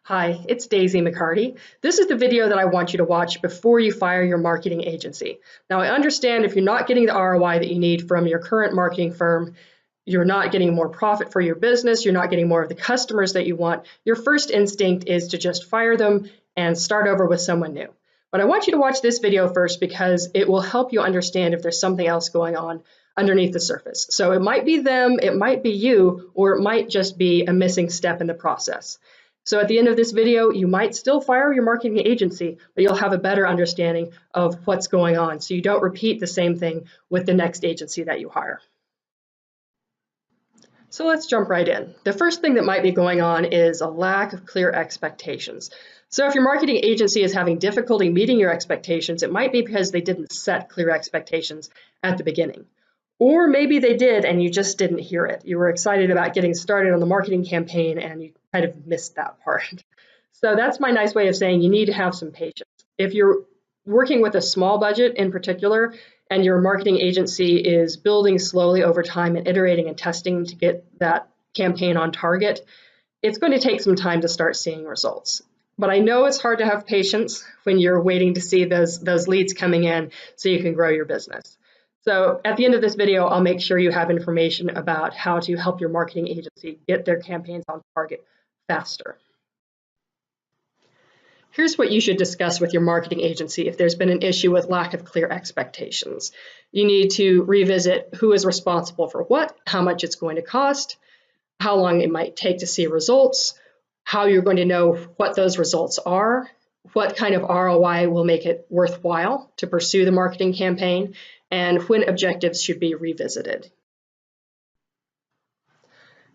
Hi, it's Daisy McCarty. This is the video that I want you to watch before you fire your marketing agency. Now, I understand if you're not getting the ROI that you need from your current marketing firm, you're not getting more profit for your business, you're not getting more of the customers that you want, your first instinct is to just fire them and start over with someone new. But I want you to watch this video first because it will help you understand if there's something else going on underneath the surface. So it might be them, it might be you, or it might just be a missing step in the process. So at the end of this video, you might still fire your marketing agency, but you'll have a better understanding of what's going on so you don't repeat the same thing with the next agency that you hire. So let's jump right in. The first thing that might be going on is a lack of clear expectations. So if your marketing agency is having difficulty meeting your expectations, it might be because they didn't set clear expectations at the beginning. Or maybe they did and you just didn't hear it. You were excited about getting started on the marketing campaign and you kind of missed that part. So that's my nice way of saying you need to have some patience. If you're working with a small budget in particular and your marketing agency is building slowly over time and iterating and testing to get that campaign on target, it's going to take some time to start seeing results. But I know it's hard to have patience when you're waiting to see those leads coming in so you can grow your business. So at the end of this video, I'll make sure you have information about how to help your marketing agency get their campaigns on target faster. Here's what you should discuss with your marketing agency if there's been an issue with lack of clear expectations. You need to revisit who is responsible for what, how much it's going to cost, how long it might take to see results, how you're going to know what those results are, what kind of ROI will make it worthwhile to pursue the marketing campaign, and when objectives should be revisited.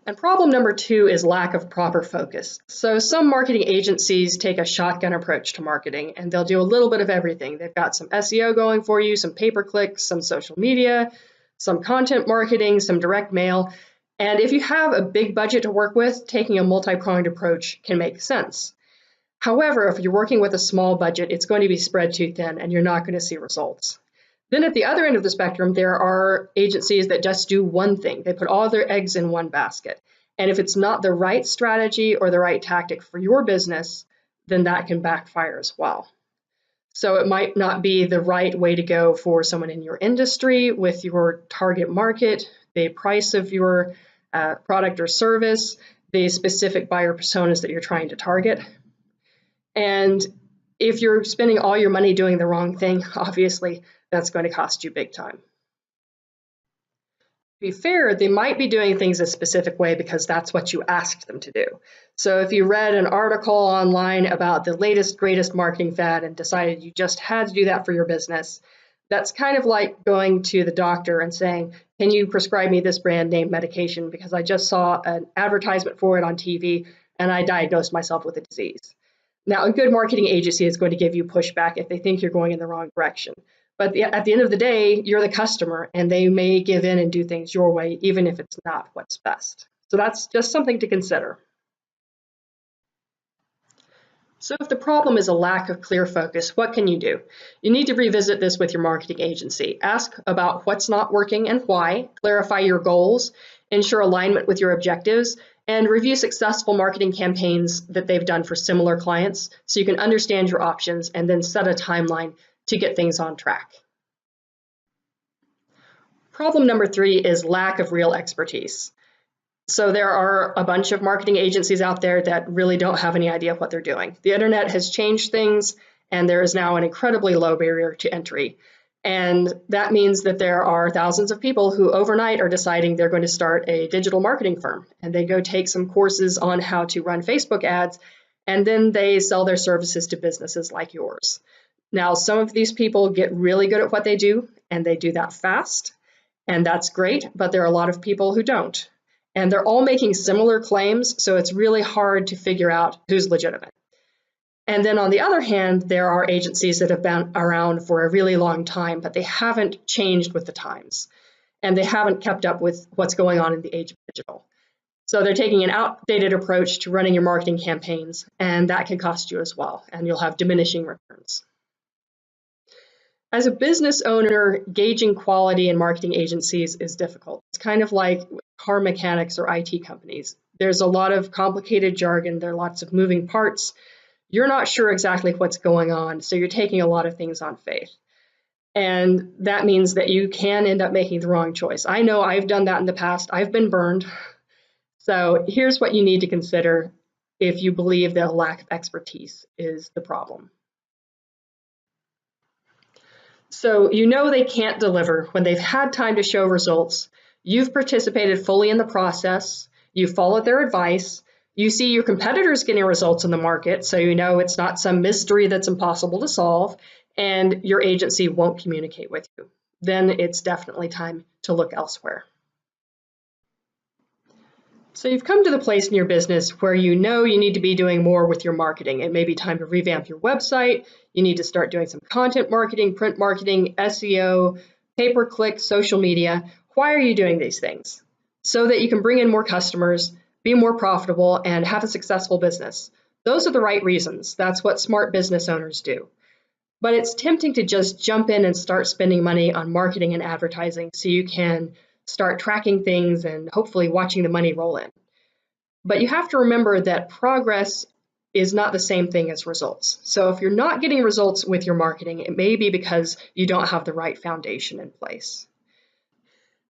And problem number 2 is lack of proper focus. So some marketing agencies take a shotgun approach to marketing and they'll do a little bit of everything. They've got some SEO going for you, some pay-per-click, some social media, some content marketing, some direct mail. And if you have a big budget to work with, taking a multi-pronged approach can make sense. However, if you're working with a small budget, it's going to be spread too thin and you're not going to see results. Then at the other end of the spectrum, there are agencies that just do one thing. They put all their eggs in one basket. And if it's not the right strategy or the right tactic for your business, then that can backfire as well. So it might not be the right way to go for someone in your industry with your target market, the price of your product or service, the specific buyer personas that you're trying to target. And if you're spending all your money doing the wrong thing, obviously that's going to cost you big time. To be fair, they might be doing things a specific way because that's what you asked them to do. So if you read an article online about the latest, greatest marketing fad and decided you just had to do that for your business, that's kind of like going to the doctor and saying, can you prescribe me this brand name medication because I just saw an advertisement for it on TV and I diagnosed myself with a disease. Now, a good marketing agency is going to give you pushback if they think you're going in the wrong direction. But at the end of the day, you're the customer and they may give in and do things your way, even if it's not what's best. So that's just something to consider. So if the problem is a lack of clear focus, what can you do? You need to revisit this with your marketing agency. Ask about what's not working and why, clarify your goals, ensure alignment with your objectives, and review successful marketing campaigns that they've done for similar clients so you can understand your options and then set a timeline to get things on track. Problem number 3 is lack of real expertise. So there are a bunch of marketing agencies out there that really don't have any idea what they're doing. The internet has changed things and there is now an incredibly low barrier to entry. And that means that there are thousands of people who overnight are deciding they're going to start a digital marketing firm. And they go take some courses on how to run Facebook ads, and then they sell their services to businesses like yours. Now, some of these people get really good at what they do, and they do that fast, and that's great, but there are a lot of people who don't. And they're all making similar claims, so it's really hard to figure out who's legitimate. And then on the other hand, there are agencies that have been around for a really long time, but they haven't changed with the times, and they haven't kept up with what's going on in the age of digital. So they're taking an outdated approach to running your marketing campaigns, and that can cost you as well, and you'll have diminishing returns. As a business owner, gauging quality in marketing agencies is difficult. It's kind of like car mechanics or IT companies. There's a lot of complicated jargon, there are lots of moving parts. You're not sure exactly what's going on, so you're taking a lot of things on faith. And that means that you can end up making the wrong choice. I know I've done that in the past. I've been burned. So here's what you need to consider if you believe that a lack of expertise is the problem. So you know they can't deliver when they've had time to show results. You've participated fully in the process. You followed their advice. You see your competitors getting results in the market, so you know it's not some mystery that's impossible to solve, and your agency won't communicate with you. Then it's definitely time to look elsewhere. So you've come to the place in your business where you know you need to be doing more with your marketing. It may be time to revamp your website. You need to start doing some content marketing, print marketing, SEO, pay-per-click, social media. Why are you doing these things? So that you can bring in more customers, be more profitable, and have a successful business. Those are the right reasons. That's what smart business owners do. But it's tempting to just jump in and start spending money on marketing and advertising so you can start tracking things and hopefully watching the money roll in. But you have to remember that progress is not the same thing as results. So if you're not getting results with your marketing, it may be because you don't have the right foundation in place.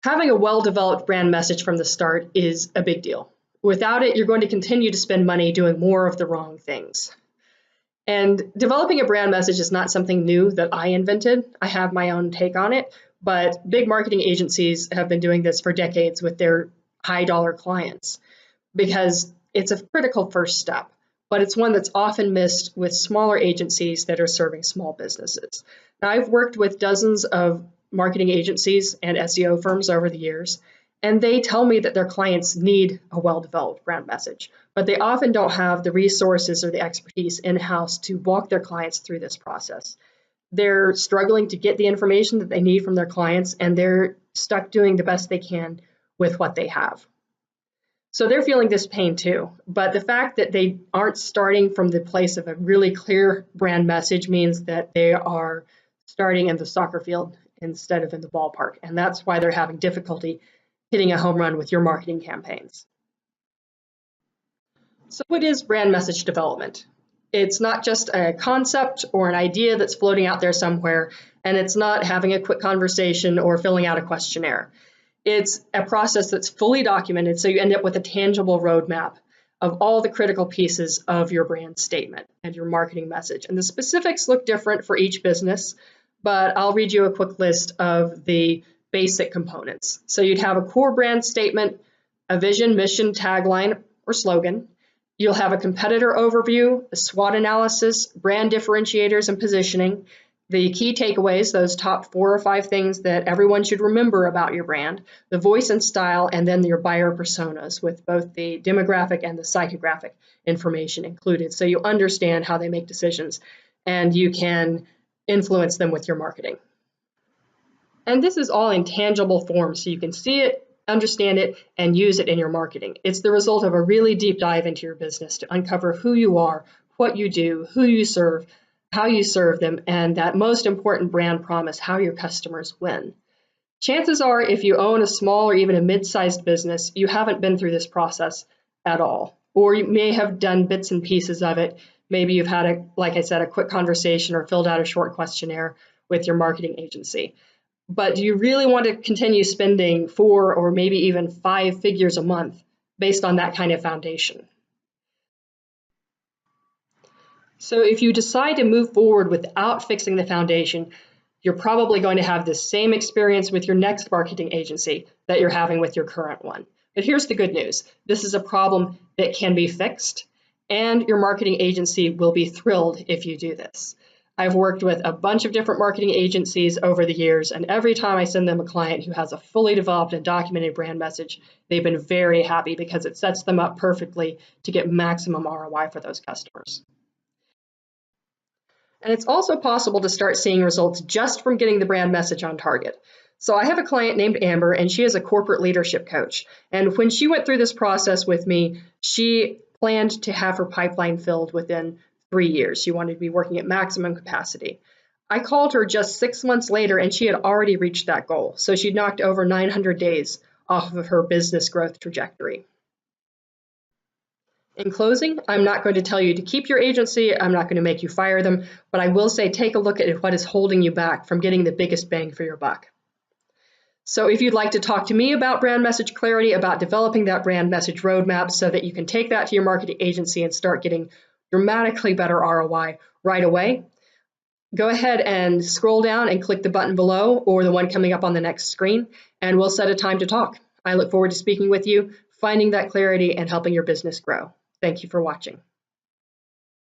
Having a well-developed brand message from the start is a big deal. Without it, you're going to continue to spend money doing more of the wrong things. And developing a brand message is not something new that I invented. I have my own take on it, but big marketing agencies have been doing this for decades with their high dollar clients because it's a critical first step, but it's one that's often missed with smaller agencies that are serving small businesses. Now, I've worked with dozens of marketing agencies and SEO firms over the years, and they tell me that their clients need a well-developed brand message, but they often don't have the resources or the expertise in-house to walk their clients through this process. They're struggling to get the information that they need from their clients, and they're stuck doing the best they can with what they have. So they're feeling this pain too. But the fact that they aren't starting from the place of a really clear brand message means that they are starting in the soccer field instead of in the ballpark. And that's why they're having difficulty hitting a home run with your marketing campaigns. So what is brand message development? It's not just a concept or an idea that's floating out there somewhere, and it's not having a quick conversation or filling out a questionnaire. It's a process that's fully documented, so you end up with a tangible roadmap of all the critical pieces of your brand statement and your marketing message. And the specifics look different for each business, but I'll read you a quick list of the basic components. So you'd have a core brand statement, a vision, mission, tagline, or slogan. You'll have a competitor overview, a SWOT analysis, brand differentiators and positioning, the key takeaways, those top 4 or 5 things that everyone should remember about your brand, the voice and style, and then your buyer personas with both the demographic and the psychographic information included, so you understand how they make decisions and you can influence them with your marketing. And this is all in tangible form, so you can see it, understand it, and use it in your marketing. It's the result of a really deep dive into your business to uncover who you are, what you do, who you serve, how you serve them, and that most important brand promise, how your customers win. Chances are, if you own a small or even a mid-sized business, you haven't been through this process at all, or you may have done bits and pieces of it. Maybe you've had, like I said, a quick conversation or filled out a short questionnaire with your marketing agency. But do you really want to continue spending 4 or maybe even 5 figures a month based on that kind of foundation? So if you decide to move forward without fixing the foundation, you're probably going to have the same experience with your next marketing agency that you're having with your current one. But here's the good news. This is a problem that can be fixed, and your marketing agency will be thrilled if you do this. I've worked with a bunch of different marketing agencies over the years, and every time I send them a client who has a fully developed and documented brand message, they've been very happy because it sets them up perfectly to get maximum ROI for those customers. And it's also possible to start seeing results just from getting the brand message on target. So I have a client named Amber, and she is a corporate leadership coach. And when she went through this process with me, she planned to have her pipeline filled within 3 years. She wanted to be working at maximum capacity. I called her just 6 months later, and she had already reached that goal. So she'd knocked over 900 days off of her business growth trajectory. In closing, I'm not going to tell you to keep your agency. I'm not going to make you fire them, but I will say take a look at what is holding you back from getting the biggest bang for your buck. So if you'd like to talk to me about brand message clarity, about developing that brand message roadmap so that you can take that to your marketing agency and start getting dramatically better ROI right away, go ahead and scroll down and click the button below or the one coming up on the next screen, and we'll set a time to talk. I look forward to speaking with you, finding that clarity, and helping your business grow. Thank you for watching.